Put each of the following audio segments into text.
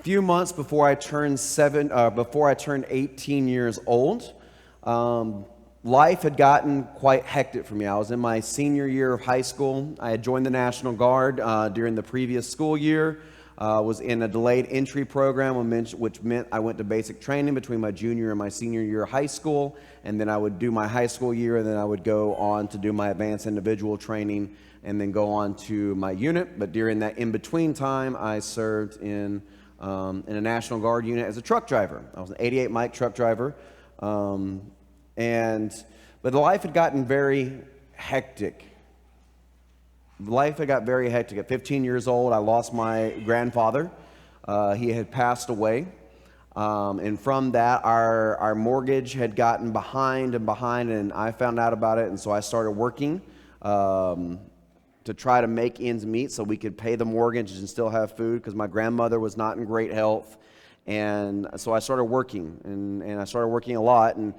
few months before I turned 18 years old, life had gotten quite hectic for me. I was in my senior year of high school. I had joined the National Guard during the previous school year. Was in a delayed entry program, which meant I went to basic training between my junior and my senior year of high school, and then I would do my high school year, and then I would go on to do my advanced individual training, and then go on to my unit. But during that in-between time, I served in a National Guard unit as a truck driver. I was an 88 Mike truck driver, but life had gotten very hectic. Life had got very hectic. At 15 years old, I lost my grandfather. He had passed away. And from that, our mortgage had gotten behind, and I found out about it, and so I started working to try to make ends meet so we could pay the mortgage and still have food, because my grandmother was not in great health. And so I started working, and I started working a lot, and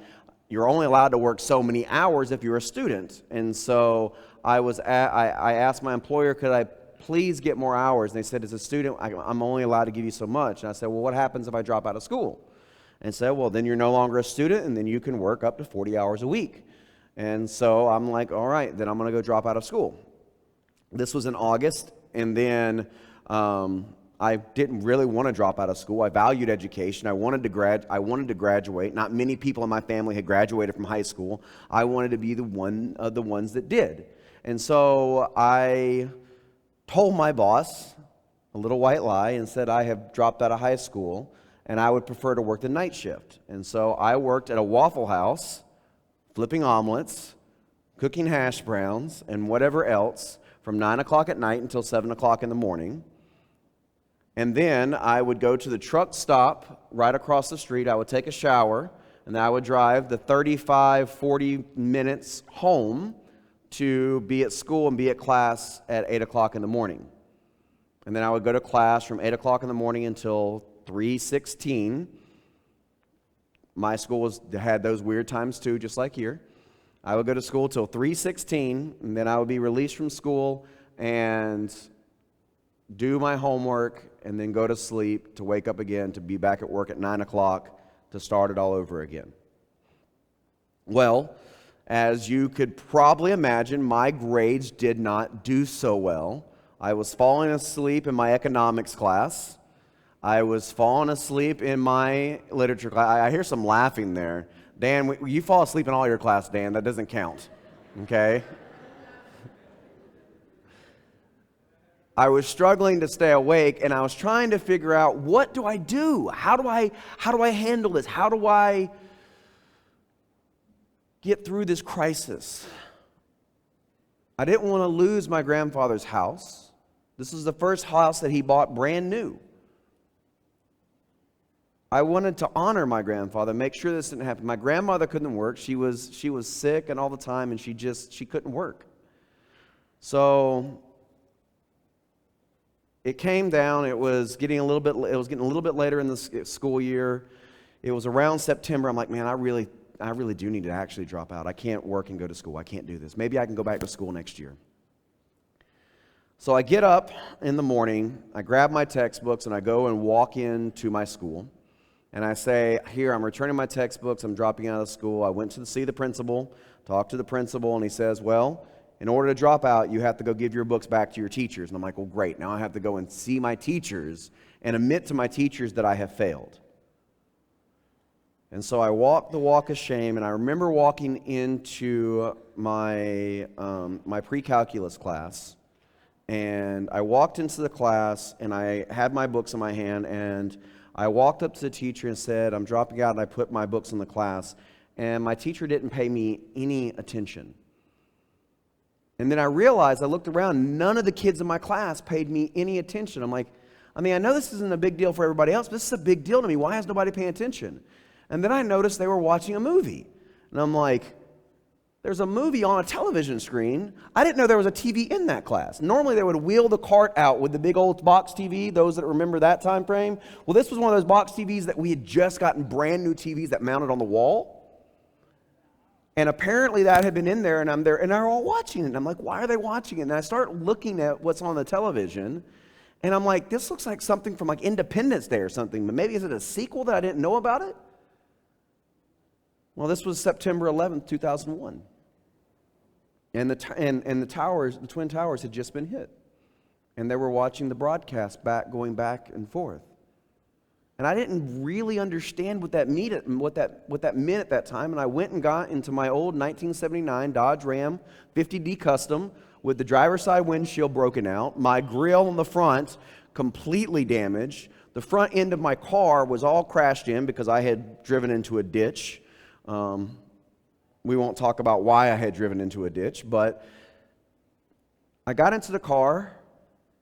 you're only allowed to work so many hours if you're a student. And so I asked my employer, could I please get more hours? And they said, as a student, I'm only allowed to give you so much. And I said, well, what happens if I drop out of school? And said, well, then you're no longer a student, and then you can work up to 40 hours a week. And so I'm like, all right, then I'm going to go drop out of school. This was in August, and then I didn't really want to drop out of school. I valued education. I wanted to graduate. Not many people in my family had graduated from high school. I wanted to be the one of the ones that did. And so I told my boss a little white lie and said I have dropped out of high school and I would prefer to work the night shift. And so I worked at a Waffle House, flipping omelets, cooking hash browns, and whatever else from 9 o'clock at night until 7 o'clock in the morning. And then I would go to the truck stop right across the street. I would take a shower, and then I would drive the 35, 40 minutes home to be at school and be at class at 8 o'clock in the morning. And then I would go to class from 8 o'clock in the morning until 3:16. My school had those weird times too, just like here. I would go to school till 3:16, and then I would be released from school and do my homework, and then go to sleep to wake up again to be back at work at 9 o'clock to start it all over again. Well, as you could probably imagine, my grades did not do so well. I was falling asleep in my economics class. I was falling asleep in my literature class. I hear some laughing there. Dan, you fall asleep in all your class, Dan. That doesn't count, okay? I was struggling to stay awake, and I was trying to figure out, what do I do? How do I handle this? How do I get through this crisis? I didn't want to lose my grandfather's house. This was the first house that he bought brand new. I wanted to honor my grandfather, make sure this didn't happen. My grandmother couldn't work. She was sick and all the time, and she couldn't work. So it came down. It was getting a little bit later in the school year. It was around September. I'm like, man, I really do need to actually drop out. I can't work and go to school. I can't do this. Maybe I can go back to school next year. So I get up in the morning, I grab my textbooks, and I go and walk into my school. And I say, here, I'm returning my textbooks. I'm dropping out of school. I went to see the principal, talked to the principal, and he says, well, in order to drop out, you have to go give your books back to your teachers. And I'm like, well, great. Now I have to go and see my teachers and admit to my teachers that I have failed. And so I walked the walk of shame, and I remember walking into my pre-calculus class, and I walked into the class, and I had my books in my hand, and I walked up to the teacher and said, I'm dropping out, and I put my books in the class, and my teacher didn't pay me any attention. And then I realized, I looked around, none of the kids in my class paid me any attention. I'm like, I know this isn't a big deal for everybody else, but this is a big deal to me. Why is nobody paying attention? And then I noticed they were watching a movie. And I'm like, there's a movie on a television screen. I didn't know there was a TV in that class. Normally they would wheel the cart out with the big old box TV, those that remember that time frame. Well, this was one of those box TVs that we had just gotten brand new TVs that mounted on the wall. And apparently that had been in there, and I'm there, and they're all watching it. And I'm like, why are they watching it? And I start looking at what's on the television, And I'm like, this looks like something from like Independence Day or something, but maybe is it a sequel that I didn't know about it? Well, this was September 11th, 2001. And the towers, the Twin Towers had just been hit. And they were watching the broadcast going back and forth. And I didn't really understand what that meant at that time. And I went and got into my old 1979 Dodge Ram 50D Custom with the driver's side windshield broken out, my grill on the front completely damaged. The front end of my car was all crashed in because I had driven into a ditch. We won't talk about why I had driven into a ditch, but I got into the car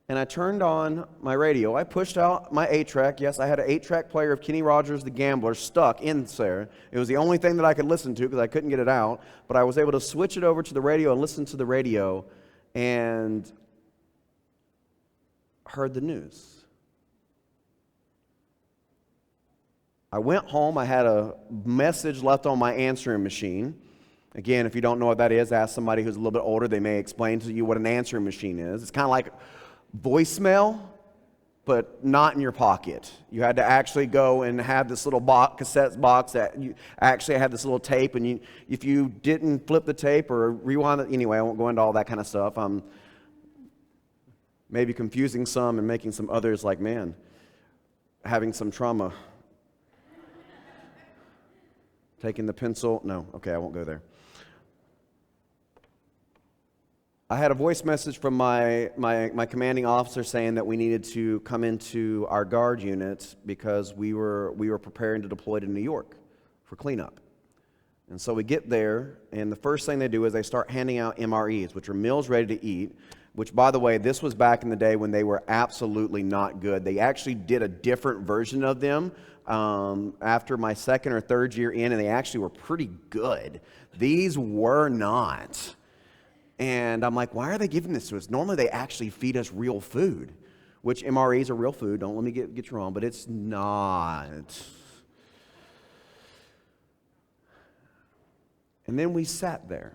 and I turned on my radio. I pushed out my 8-track. Yes, I had an 8-track player of Kenny Rogers, The Gambler, stuck in there. It was the only thing that I could listen to because I couldn't get it out, but I was able to switch it over to the radio and listen to the radio and heard the news. I went home. I had a message left on my answering machine. Again, if you don't know what that is, ask somebody who's a little bit older. They may explain to you what an answering machine is. It's kind of like voicemail, but not in your pocket. You had to actually go and have this little cassette box that you actually had this little tape, and if you didn't flip the tape or rewind it, anyway, I won't go into all that kind of stuff. I'm maybe confusing some and making some others like, man, having some trauma. Taking the pencil, no, okay, I won't go there. I had a voice message from my commanding officer saying that we needed to come into our guard unit because we were preparing to deploy to New York for cleanup. And so we get there, and the first thing they do is they start handing out MREs, which are meals ready to eat, which, by the way, this was back in the day when they were absolutely not good. They actually did a different version of them after my second or third year in, and they actually were pretty good. These were not. And I'm like, why are they giving this to us? Normally they actually feed us real food, which MREs are real food. Don't let me get you wrong, but it's not. And then we sat there.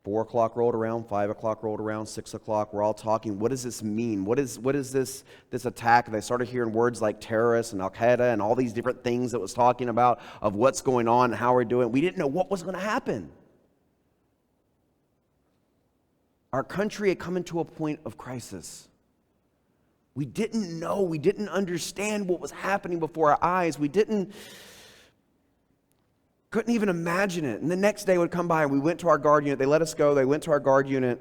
4 o'clock rolled around, 5 o'clock rolled around, 6 o'clock. We're all talking. What does this mean? What is this attack? And they started hearing words like terrorists and Al Qaeda and all these different things that was talking about of what's going on and how we're doing. We didn't know what was going to happen. Our country had come into a point of crisis. We didn't know. We didn't understand what was happening before our eyes. Couldn't even imagine it. And the next day would come by and we went to our guard unit. They let us go. They went to our guard unit.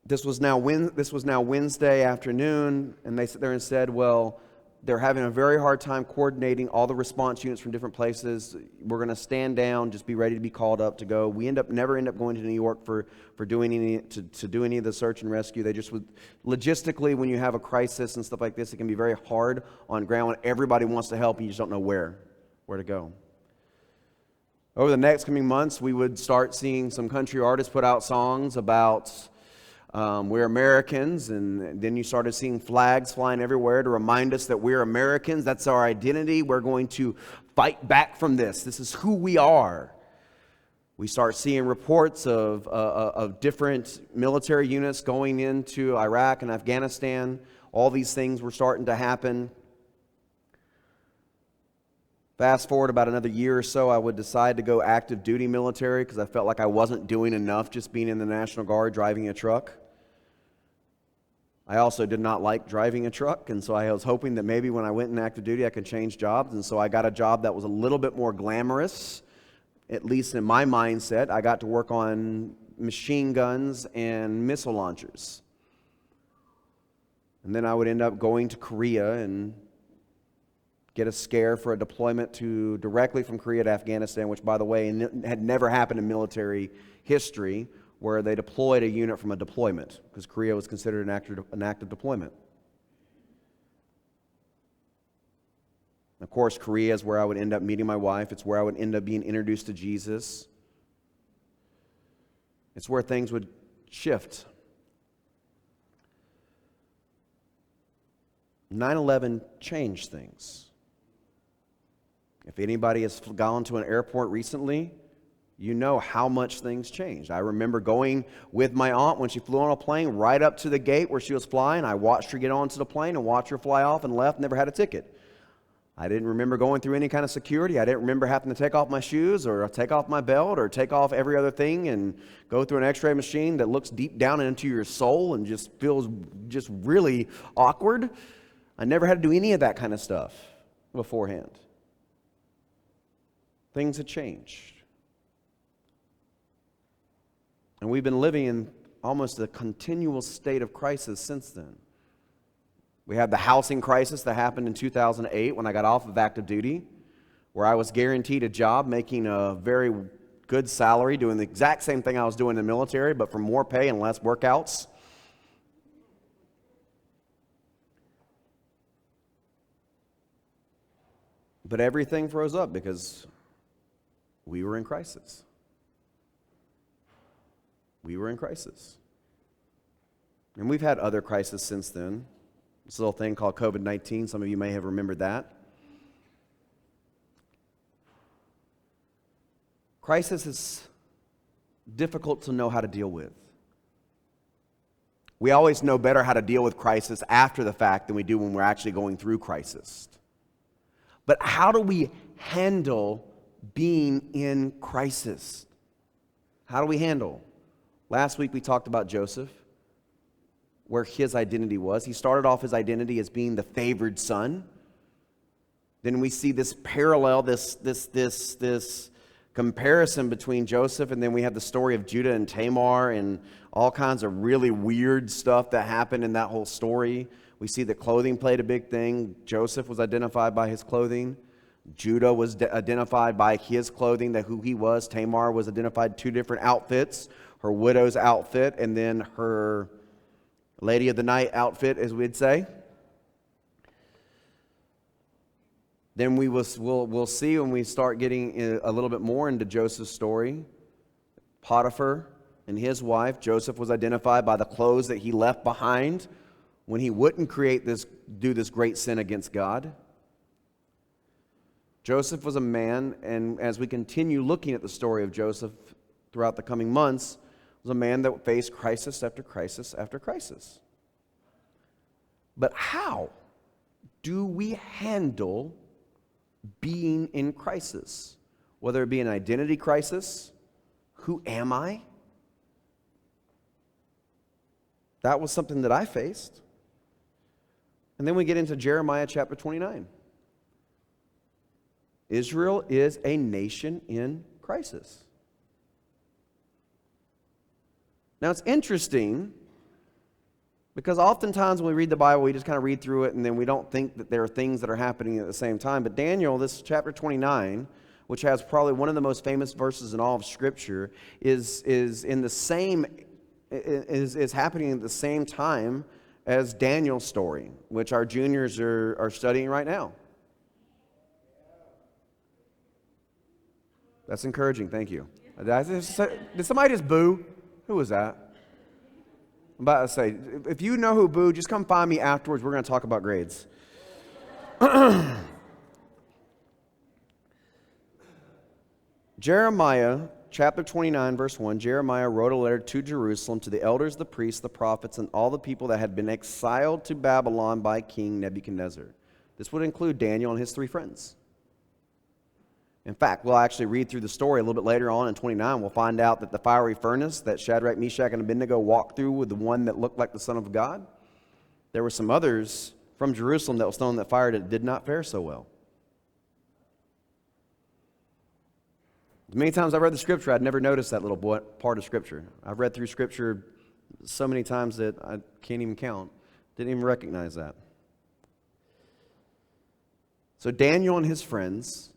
This was now Wednesday afternoon, and they sat there and said, well, they're having a very hard time coordinating all the response units from different places. We're going to stand down, just be ready to be called up to go. We never end up going to New York for doing any of the search and rescue. They just would, logistically, when you have a crisis and stuff like this, it can be very hard on ground when everybody wants to help and you just don't know where to go. Over the next coming months, we would start seeing some country artists put out songs about we're Americans, and then you started seeing flags flying everywhere to remind us that we're Americans. That's our identity. We're going to fight back from this. This is who we are. We start seeing reports of different military units going into Iraq and Afghanistan. All these things were starting to happen. Fast forward about another year or so, I would decide to go active duty military because I felt like I wasn't doing enough just being in the National Guard driving a truck. I also did not like driving a truck, and so I was hoping that maybe when I went in active duty I could change jobs, and so I got a job that was a little bit more glamorous, at least in my mindset. I got to work on machine guns and missile launchers. And then I would end up going to Korea and get a scare for a deployment directly from Korea to Afghanistan, which, by the way, had never happened in military history, where they deployed a unit from a deployment, because Korea was considered an active deployment. Of course, Korea is where I would end up meeting my wife. It's where I would end up being introduced to Jesus. It's where things would shift. 9/11 changed things. If anybody has gone to an airport recently, you know how much things changed. I remember going with my aunt when she flew on a plane right up to the gate where she was flying. I watched her get onto the plane and watched her fly off and left, never had a ticket. I didn't remember going through any kind of security. I didn't remember having to take off my shoes or take off my belt or take off every other thing and go through an x-ray machine that looks deep down into your soul and just feels just really awkward. I never had to do any of that kind of stuff beforehand. Things had changed. And we've been living in almost a continual state of crisis since then. We had the housing crisis that happened in 2008 when I got off of active duty, where I was guaranteed a job making a very good salary, doing the exact same thing I was doing in the military, but for more pay and less workouts. But everything froze up because we were in crisis. We were in crisis. And we've had other crises since then. This little thing called COVID-19, some of you may have remembered that. Crisis is difficult to know how to deal with. We always know better how to deal with crisis after the fact than we do when we're actually going through crisis. But how do we handle being in crisis? How do we handle? Last week we talked about Joseph, where his identity was. He started off his identity as being the favored son. Then we see this parallel, this comparison between Joseph, and then we have the story of Judah and Tamar and all kinds of really weird stuff that happened in that whole story. We see that clothing played a big thing. Joseph was identified by his clothing. Judah was identified by his clothing, that who he was. Tamar was identified 2 different outfits, her widow's outfit and then her lady of the night outfit, as we'd say. Then we'll see when we start getting a little bit more into Joseph's story. Potiphar and his wife, Joseph was identified by the clothes that he left behind when he wouldn't do this great sin against God. Joseph was a man, and as we continue looking at the story of Joseph throughout the coming months, was a man that faced crisis after crisis after crisis. But how do we handle being in crisis? Whether it be an identity crisis, who am I? That was something that I faced. And then we get into Jeremiah chapter 29. Israel is a nation in crisis. Now it's interesting because oftentimes when we read the Bible, we just kind of read through it and then we don't think that there are things that are happening at the same time. But Daniel, this chapter 29, which has probably one of the most famous verses in all of Scripture, is happening at the same time as Daniel's story, which our juniors are studying right now. That's encouraging. Thank you. Did somebody just boo? Who was that? I'm about to say, if you know who booed, just come find me afterwards. We're going to talk about grades. Jeremiah chapter 29, verse 1, Jeremiah wrote a letter to Jerusalem to the elders, the priests, the prophets, and all the people that had been exiled to Babylon by King Nebuchadnezzar. This would include Daniel and his 3 friends. In fact, we'll actually read through the story a little bit later on in 29. We'll find out that the fiery furnace that Shadrach, Meshach, and Abednego walked through with the one that looked like the Son of God, there were some others from Jerusalem that was thrown in that fire that did not fare so well. As many times I've read the Scripture, I'd never noticed that little part of Scripture. I've read through Scripture so many times that I can't even count. Didn't even recognize that. So Daniel and his friends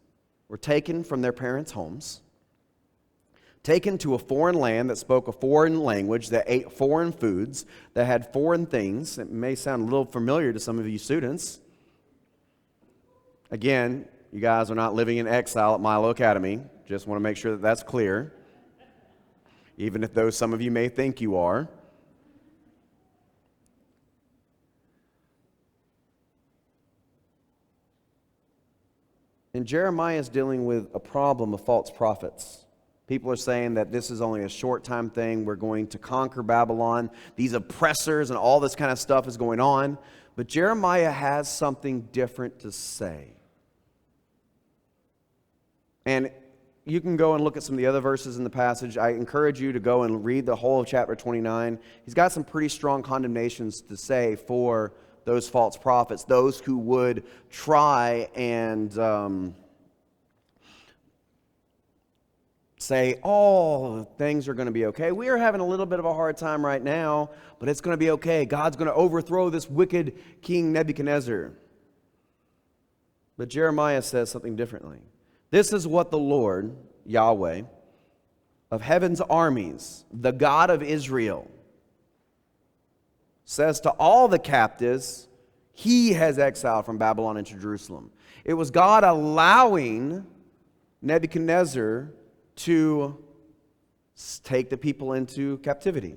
were taken from their parents' homes, taken to a foreign land that spoke a foreign language, that ate foreign foods, that had foreign things. It may sound a little familiar to some of you students. Again, you guys are not living in exile at Milo Academy. Just want to make sure that that's clear, even if those some of you may think you are. And Jeremiah is dealing with a problem of false prophets. People are saying that this is only a short-time thing. We're going to conquer Babylon. These oppressors and all this kind of stuff is going on. But Jeremiah has something different to say. And you can go and look at some of the other verses in the passage. I encourage you to go and read the whole of chapter 29. He's got some pretty strong condemnations to say for those false prophets, those who would try and say, oh, things are going to be okay. We are having a little bit of a hard time right now, but it's going to be okay. God's going to overthrow this wicked King Nebuchadnezzar. But Jeremiah says something differently. This is what the Lord, Yahweh, of heaven's armies, the God of Israel, says to all the captives he has exiled from Babylon into Jerusalem. It was God allowing Nebuchadnezzar to take the people into captivity.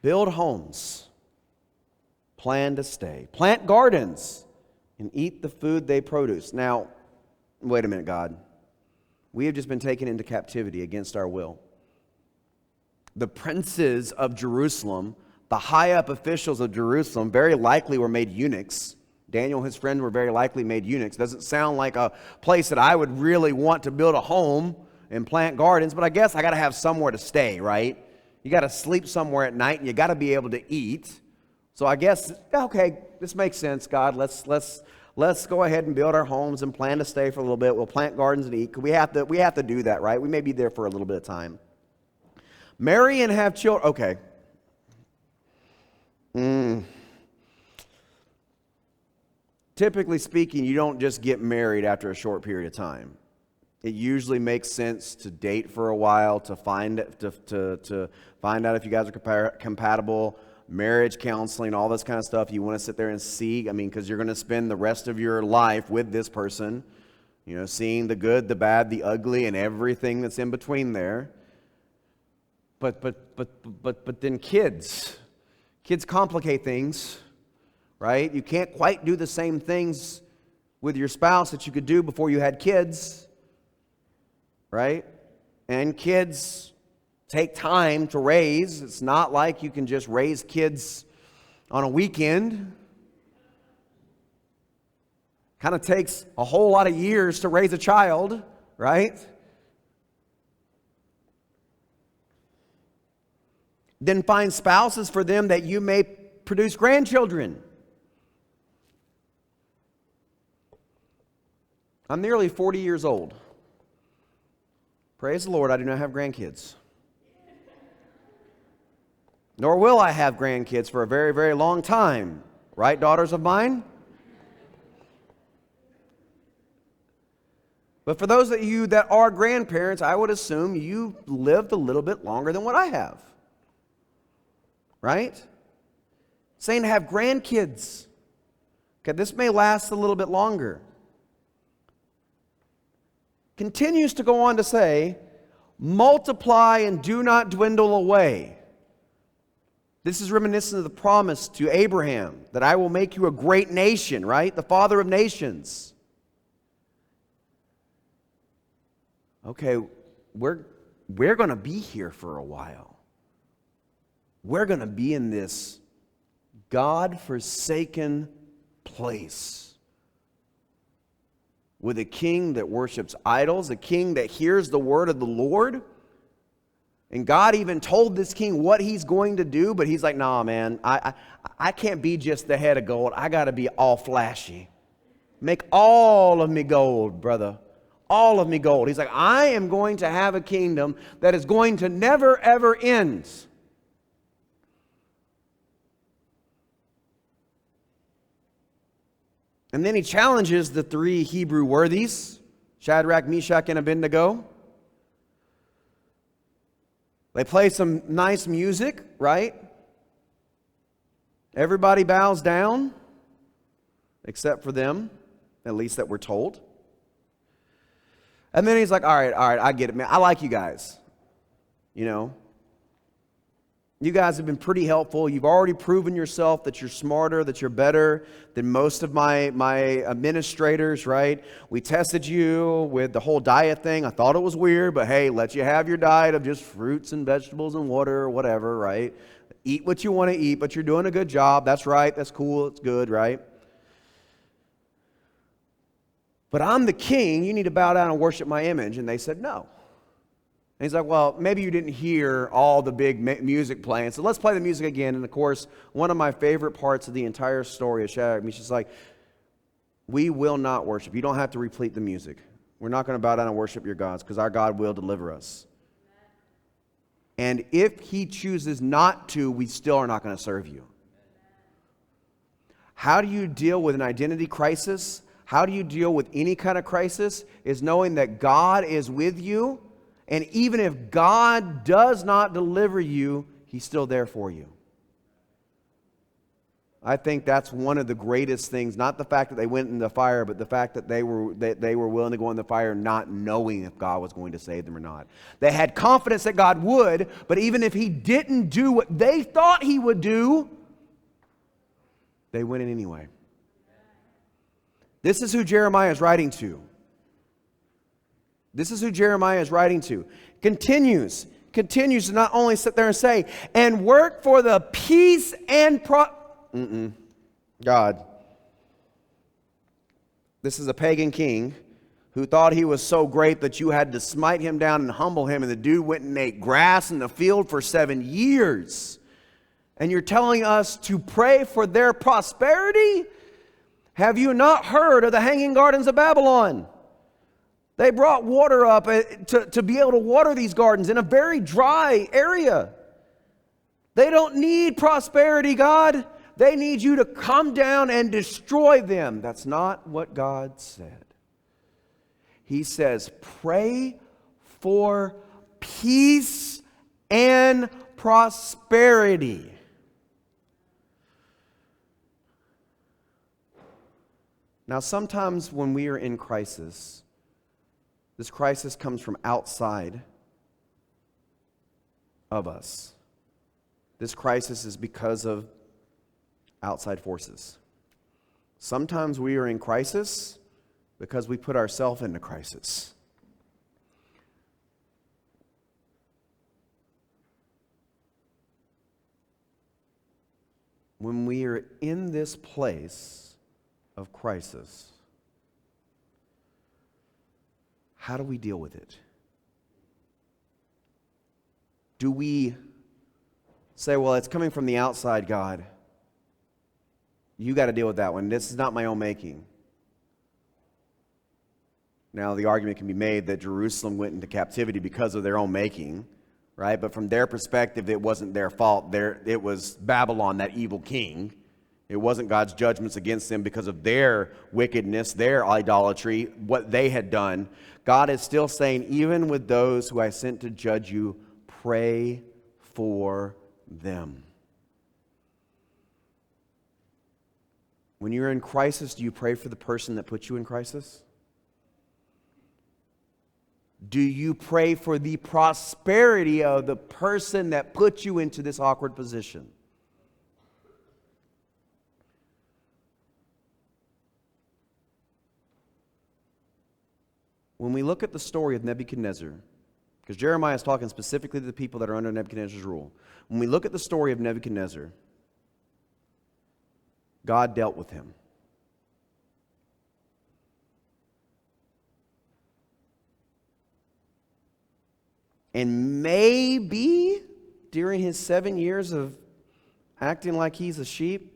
Build homes, plan to stay, plant gardens, and eat the food they produce. Now, wait a minute, God. We have just been taken into captivity against our will. The princes of Jerusalem, the high-up officials of Jerusalem, very likely were made eunuchs. Daniel and his friend were very likely made eunuchs. Doesn't sound like a place that I would really want to build a home and plant gardens, but I guess I got to have somewhere to stay, right? You got to sleep somewhere at night, and you got to be able to eat. So I guess, okay, this makes sense, God. Let's go ahead and build our homes and plan to stay for a little bit. We'll plant gardens and eat. We have to do that, right? We may be there for a little bit of time. Marry and have children. Okay. Typically speaking, you don't just get married after a short period of time. It usually makes sense to date for a while, to find out if you guys are compatible, marriage counseling, all this kind of stuff. You want to sit there and see, because you're going to spend the rest of your life with this person, seeing the good, the bad, the ugly, and everything that's in between there. But then kids complicate things. Right? You can't quite do the same things with your spouse that you could do before you had kids. Right? And kids take time to raise. It's not like you can just raise kids on a weekend. Kind of takes a whole lot of years to raise a child, right? Then find spouses for them that you may produce grandchildren. I'm nearly 40 years old. Praise the Lord, I do not have grandkids. Nor will I have grandkids for a very, very long time. Right, daughters of mine? But for those of you that are grandparents, I would assume you lived a little bit longer than what I have. Right? Saying to have grandkids. Okay, this may last a little bit longer. Continues to go on to say, multiply and do not dwindle away. This is reminiscent of the promise to Abraham that I will make you a great nation, right? The father of nations. Okay, we're going to be here for a while. We're going to be in this God-forsaken place with a king that worships idols, a king that hears the word of the Lord. And God even told this king what he's going to do, but he's like, nah, man, I can't be just the head of gold. I got to be all flashy. Make all of me gold, brother. All of me gold. He's like, I am going to have a kingdom that is going to never, ever end. And then he challenges the three Hebrew worthies, Shadrach, Meshach, and Abednego. They play some nice music, right? Everybody bows down, except for them, at least that we're told. And then he's like, all right, I get it, man. I like you guys. You guys have been pretty helpful. You've already proven yourself that you're smarter, that you're better than most of my administrators, right? We tested you with the whole diet thing. I thought it was weird, but hey, let you have your diet of just fruits and vegetables and water or whatever, right? Eat what you want to eat, but you're doing a good job. That's right. That's cool. It's good, right? But I'm the king. You need to bow down and worship my image. And they said no. And he's like, well, maybe you didn't hear all the big music playing, so let's play the music again. And of course, one of my favorite parts of the entire story of Shadrach, Meshach is like, we will not worship. You don't have to repeat the music. We're not going to bow down and worship your gods because our God will deliver us. And if he chooses not to, we still are not going to serve you. How do you deal with an identity crisis? How do you deal with any kind of crisis? Is knowing that God is with you. And even if God does not deliver you, he's still there for you. I think that's one of the greatest things, not the fact that they went in the fire, but the fact that they were willing to go in the fire not knowing if God was going to save them or not. They had confidence that God would, but even if he didn't do what they thought he would do, they went in anyway. This is who Jeremiah is writing to. This is who Jeremiah is writing to. Continues to not only sit there and say, and work for the peace and God. This is a pagan king who thought he was so great that you had to smite him down and humble him, and the dude went and ate grass in the field for 7 years. And you're telling us to pray for their prosperity? Have you not heard of the Hanging Gardens of Babylon? They brought water up to be able to water these gardens in a very dry area. They don't need prosperity, God. They need you to come down and destroy them. That's not what God said. He says, pray for peace and prosperity. Now, sometimes when we are in crisis, this crisis comes from outside of us. This crisis is because of outside forces. Sometimes we are in crisis because we put ourselves into crisis. When we are in this place of crisis, how do we deal with it? Do we say, well, it's coming from the outside, God. You got to deal with that one. This is not my own making. Now, the argument can be made that Jerusalem went into captivity because of their own making, right? But from their perspective, it wasn't their fault. It was Babylon, that evil king. It wasn't God's judgments against them because of their wickedness, their idolatry, what they had done. God is still saying, even with those who I sent to judge you, pray for them. When you're in crisis, do you pray for the person that put you in crisis? Do you pray for the prosperity of the person that put you into this awkward position? When we look at the story of Nebuchadnezzar, because Jeremiah is talking specifically to the people that are under Nebuchadnezzar's rule. When we look at the story of Nebuchadnezzar, God dealt with him. And maybe during his 7 years of acting like he's a sheep,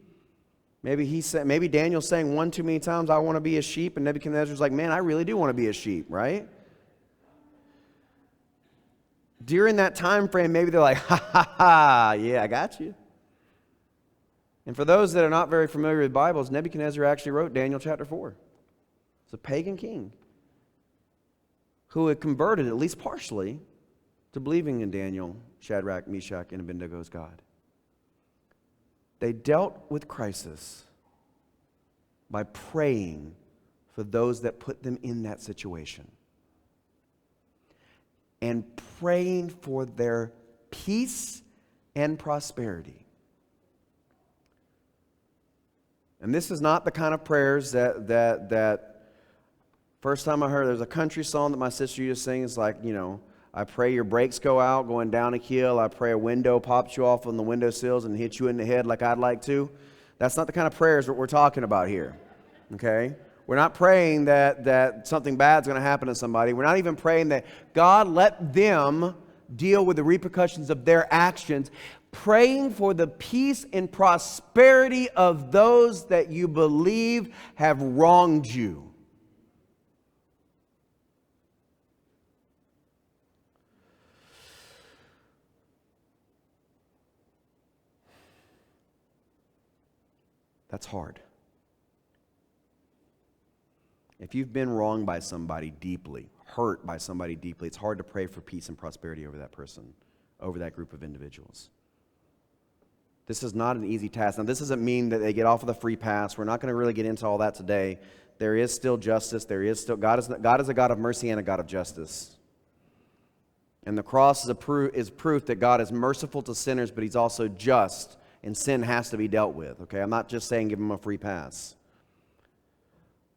maybe Daniel's saying one too many times, I want to be a sheep, and Nebuchadnezzar's like, man, I really do want to be a sheep, right? During that time frame, maybe they're like, ha ha ha, yeah, I got you. And for those that are not very familiar with Bibles, Nebuchadnezzar actually wrote Daniel chapter 4. It's a pagan king who had converted, at least partially, to believing in Daniel, Shadrach, Meshach, and Abednego's God. They dealt with crisis by praying for those that put them in that situation and praying for their peace and prosperity. And this is not the kind of prayers that first time I heard, there's a country song that my sister used to sing. It's like, I pray your brakes go out going down a hill. I pray a window pops you off on the windowsills and hits you in the head like I'd like to. That's not the kind of prayers that we're talking about here, okay? We're not praying that something bad's going to happen to somebody. We're not even praying that God let them deal with the repercussions of their actions. Praying for the peace and prosperity of those that you believe have wronged you. That's hard. If you've been wronged by somebody deeply, hurt by somebody deeply, it's hard to pray for peace and prosperity over that person, over that group of individuals. This is not an easy task. Now, this doesn't mean that they get off of the free pass. We're not going to really get into all that today. There is still justice. There is still God is a God of mercy and a God of justice. And the cross is proof that God is merciful to sinners, but He's also just, and sin has to be dealt with. Okay, I'm not just saying give them a free pass.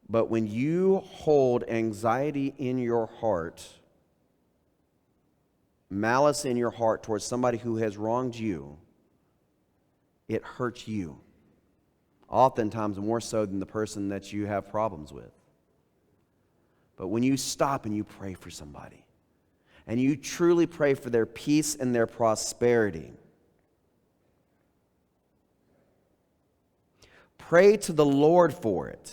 But when you hold anxiety in your heart, malice in your heart towards somebody who has wronged you, it hurts you. Oftentimes more so than the person that you have problems with. But when you stop and you pray for somebody, and you truly pray for their peace and their prosperity, pray to the Lord for it.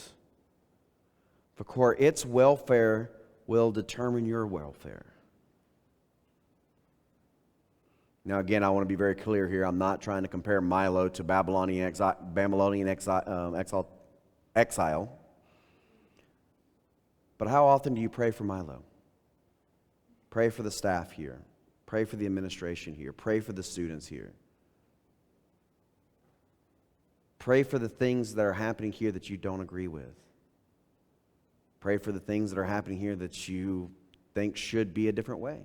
For its welfare will determine your welfare. Now, again, I want to be very clear here. I'm not trying to compare Milo to Babylonian exile. But how often do you pray for Milo? Pray for the staff here. Pray for the administration here. Pray for the students here. Pray for the things that are happening here that you don't agree with. Pray for the things that are happening here that you think should be a different way.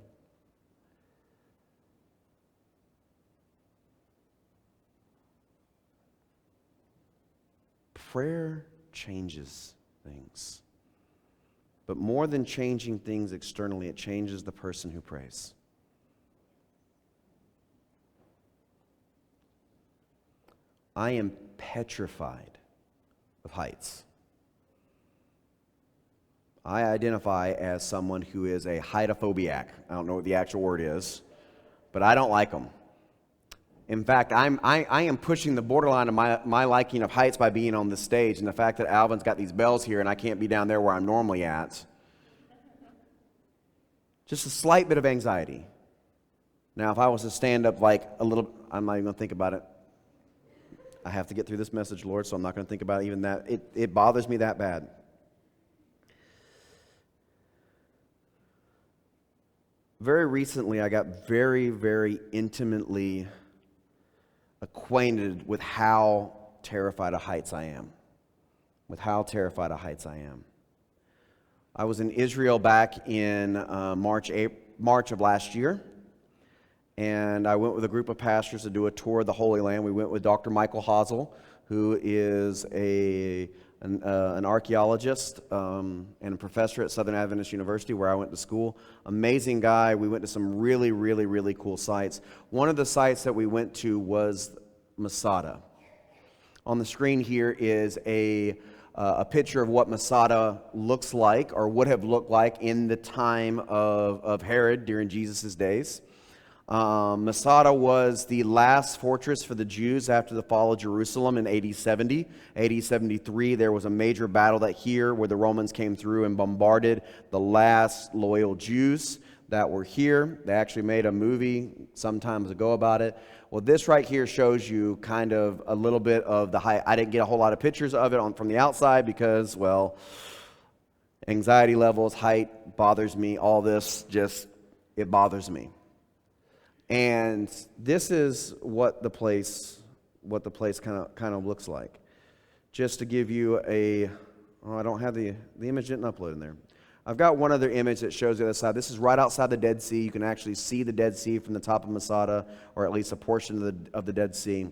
Prayer changes things. But more than changing things externally, it changes the person who prays. I am petrified of heights. I identify as someone who is a heightophobiac. I don't know what the actual word is, but I don't like them. In fact, I am pushing the borderline of my liking of heights by being on this stage, and the fact that Alvin's got these bells here and I can't be down there where I'm normally at. Just a slight bit of anxiety. Now, if I was to stand up like a little, I'm not even going to think about it. I have to get through this message, Lord, so I'm not going to think about even that. It bothers me that bad. Very recently, I got very, very intimately acquainted with how terrified of heights I am. With how terrified of heights I am. I was in Israel back in March of last year, and I went with a group of pastors to do a tour of the Holy Land. We went with Dr. Michael Hazel, who is an archaeologist and a professor at Southern Adventist University, where I went to school. Amazing guy. We went to some really, really, really cool sites. One of the sites that we went to was Masada. On the screen here is a picture of what Masada looks like, or would have looked like in the time of Herod during Jesus' days. Masada was the last fortress for the Jews after the fall of Jerusalem in AD 70. AD 73, there was a major battle where the Romans came through and bombarded the last loyal Jews that were here. They actually made a movie some time ago about it. Well, this right here shows you kind of a little bit of the height. I didn't get a whole lot of pictures of it from the outside because, well, anxiety levels, height bothers me. All this it bothers me. And this is what the place kind of looks like. Just to give you I don't have the image didn't upload in there. I've got one other image that shows the other side. This is right outside the Dead Sea. You can actually see the Dead Sea from the top of Masada, or at least a portion of the Dead Sea.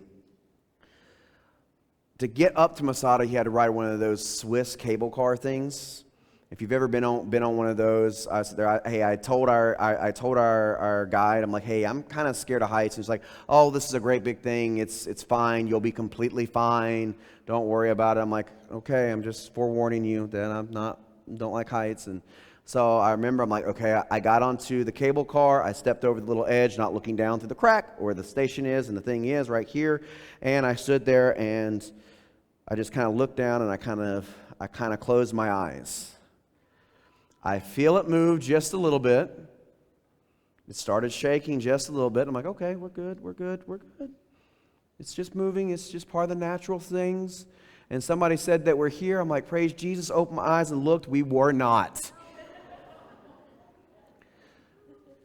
To get up to Masada, you had to ride one of those Swiss cable car things. If you've ever been on one of those, I told our guide, I'm like, hey, I'm kind of scared of heights. And he's like, oh, this is a great big thing. It's fine. You'll be completely fine. Don't worry about it. I'm like, okay, I'm just forewarning you that don't like heights. And so I remember, I'm like, okay, I got onto the cable car. I stepped over the little edge, not looking down through the crack where the station is and the thing is right here. And I stood there and I just kind of looked down and I kind of closed my eyes. I feel it move just a little bit. It started shaking just a little bit. I'm like, okay, we're good. It's just moving. It's just part of the natural things. And somebody said that we're here. I'm like, praise Jesus. Opened my eyes and looked. We were not.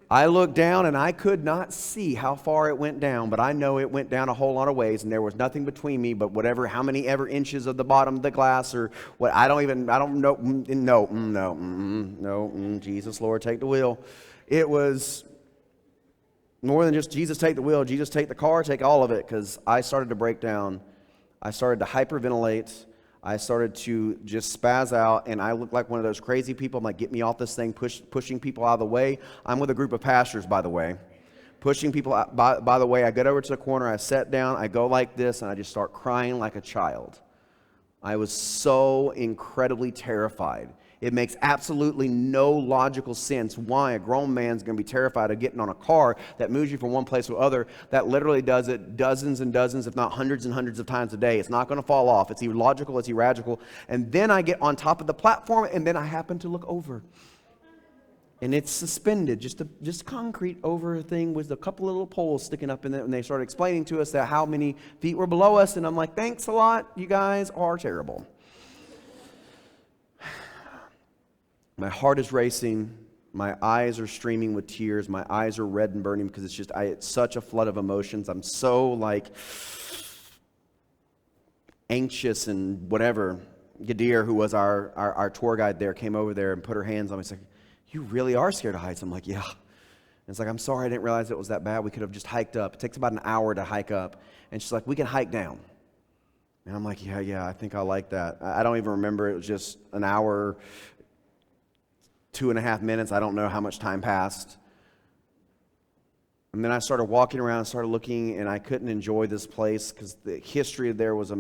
I looked down and I could not see how far it went down, but I know it went down a whole lot of ways, and there was nothing between me but how many ever inches of the bottom of the glass, or what, I don't know, Jesus, Lord, take the wheel. It was more than just Jesus, take the wheel, Jesus, take the car, take all of it, because I started to break down. I started to hyperventilate. I started to just spaz out, and I looked like one of those crazy people. I'm like, get me off this thing, pushing people out of the way. I'm with a group of pastors, by the way. Pushing people out. By the way, I get over to the corner, I sat down, I go like this, and I just start crying like a child. I was so incredibly terrified. It makes absolutely no logical sense why a grown man's going to be terrified of getting on a car that moves you from one place to another, that literally does it dozens and dozens, if not hundreds and hundreds of times a day. It's not going to fall off. It's illogical, it's irrational. And then I get on top of the platform, and then I happen to look over. And it's suspended, just concrete over a thing with a couple of little poles sticking up in it. And they started explaining to us that how many feet were below us. And I'm like, thanks a lot. You guys are terrible. My heart is racing. My eyes are streaming with tears. My eyes are red and burning because it's such a flood of emotions. I'm so anxious and whatever. Gadir, who was our tour guide there, came over there and put her hands on me. She's like, you really are scared of heights? I'm like, yeah. And it's like, I'm sorry, I didn't realize it was that bad. We could have just hiked up. It takes about an hour to hike up. And she's like, we can hike down. And I'm like, yeah, I think I like that. I don't even remember. It was just an hour, 2.5 minutes. I don't know how much time passed. And then I started walking around, started looking, and I couldn't enjoy this place because the history there was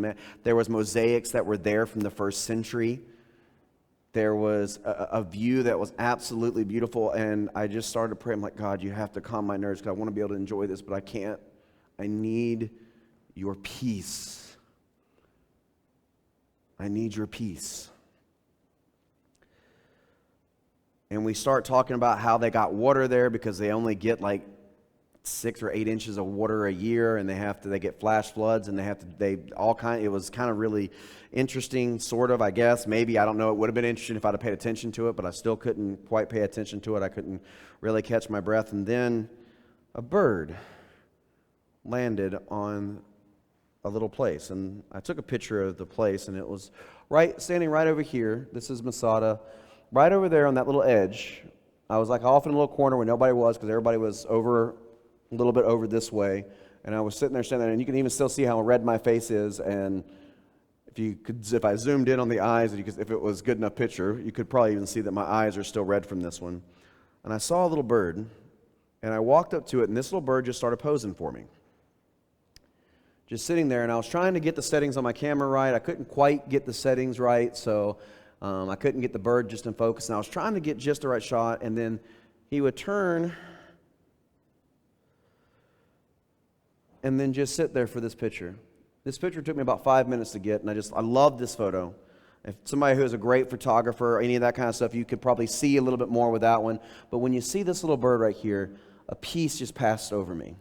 mosaics that were there from the 1st century. There was a view that was absolutely beautiful, and I just started to pray. I'm like, God, you have to calm my nerves because I want to be able to enjoy this, but I can't. I need your peace. I need your peace. And we start talking about how they got water there because they only get 6 or 8 inches of water a year, and they get flash floods, and it was kind of really interesting, sort of, I guess. Maybe, I don't know. It would have been interesting if I'd have paid attention to it, but I still couldn't quite pay attention to it. I couldn't really catch my breath. And then a bird landed on a little place, and I took a picture of the place, and it was standing right over here. This is Masada. Right over there on that little edge, I was off in a little corner where nobody was because everybody was a little bit over this way, and I was standing there, and you can even still see how red my face is. And if I zoomed in on the eyes, if it was good enough picture, you could probably even see that my eyes are still red from this one. And I saw a little bird, and I walked up to it, and this little bird just started posing for me. Just sitting there, and I was trying to get the settings on my camera right. I couldn't quite get the settings right, so I couldn't get the bird just in focus, and I was trying to get just the right shot, and then he would turn and then just sit there for this picture. This picture took me about 5 minutes to get, and I love this photo. If somebody who is a great photographer or any of that kind of stuff, you could probably see a little bit more with that one. But when you see this little bird right here, a peace just passed over me.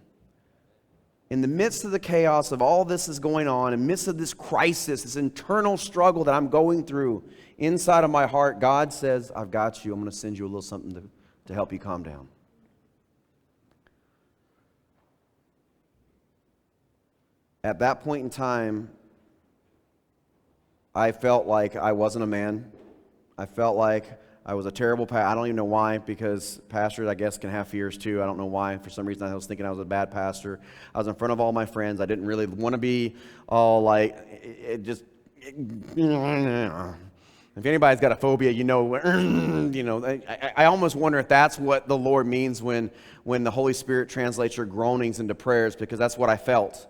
In the midst of the chaos of all this is going on, in the midst of this crisis, this internal struggle that I'm going through inside of my heart, God says, I've got you. I'm going to send you a little something to help you calm down. At that point in time, I felt like I wasn't a man. I felt like I was a terrible pastor. I don't even know why, because pastors, I guess, can have fears too. I don't know why. For some reason, I was thinking I was a bad pastor. I was in front of all my friends. I didn't really want to be all like, if anybody's got a phobia, I almost wonder if that's what the Lord means when the Holy Spirit translates your groanings into prayers, because that's what I felt.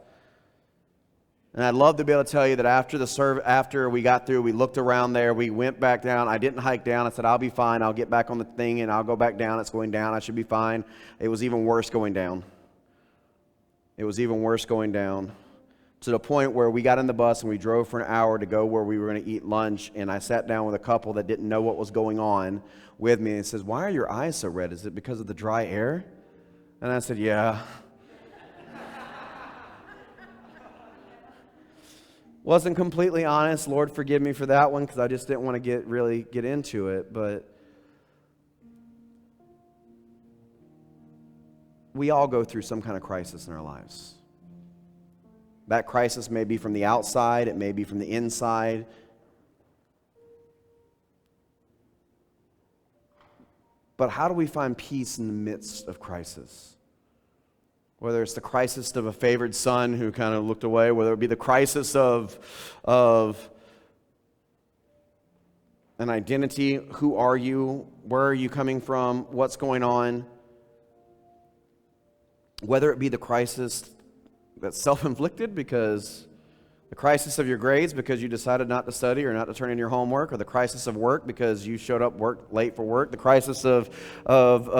And I'd love to be able to tell you that after we got through, we looked around there, we went back down. I didn't hike down. I said, I'll be fine. I'll get back on the thing and I'll go back down. It's going down. I should be fine. It was even worse going down. It was even worse going down, to the point where we got in the bus and we drove for an hour to go where we were going to eat lunch. And I sat down with a couple that didn't know what was going on with me. And it says, why are your eyes so red? Is it because of the dry air? And I said, yeah. Wasn't completely honest. Lord, forgive me for that one, because I just didn't want to really get into it. But we all go through some kind of crisis in our lives. That crisis may be from the outside. It may be from the inside. But how do we find peace in the midst of crisis? Whether it's the crisis of a favored son who kind of looked away, whether it be the crisis of an identity. Who are you? Where are you coming from? What's going on? Whether it be the crisis that's self-inflicted, because the crisis of your grades because you decided not to study or not to turn in your homework, or the crisis of work because you showed up late for work, the crisis of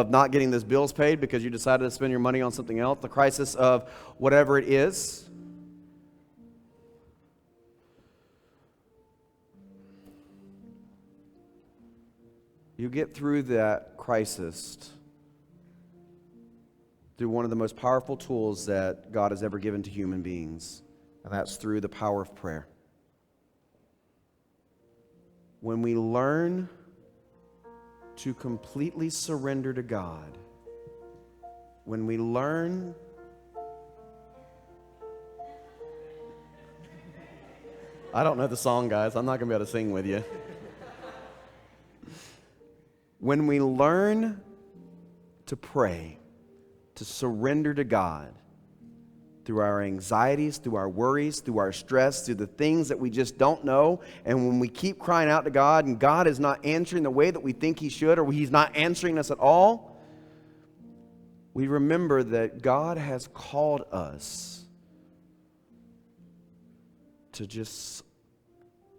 not getting those bills paid because you decided to spend your money on something else, the crisis of whatever it is. You get through that crisis through one of the most powerful tools that God has ever given to human beings. And that's through the power of prayer. When we learn to completely surrender to God, when we learn I don't know the song, guys. I'm not going to be able to sing with you. When we learn to pray, to surrender to God, through our anxieties, through our worries, through our stress, through the things that we just don't know. And when we keep crying out to God and God is not answering the way that we think He should, or He's not answering us at all, we remember that God has called us to just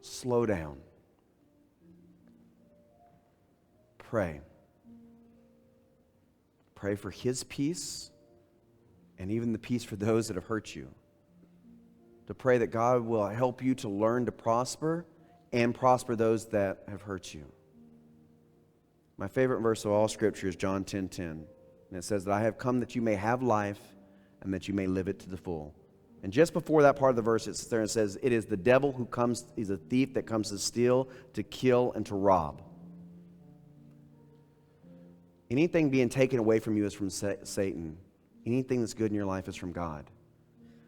slow down. Pray. Pray for His peace, and even the peace for those that have hurt you. To pray that God will help you to learn to prosper and prosper those that have hurt you. My favorite verse of all Scripture is John 10:10. And it says that I have come that you may have life and that you may live it to the full. And just before that part of the verse, it says, it is the devil who comes, he's a thief that comes to steal, to kill, and to rob. Anything being taken away from you is from Satan. Anything that's good in your life is from God.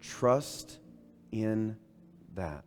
Trust in that.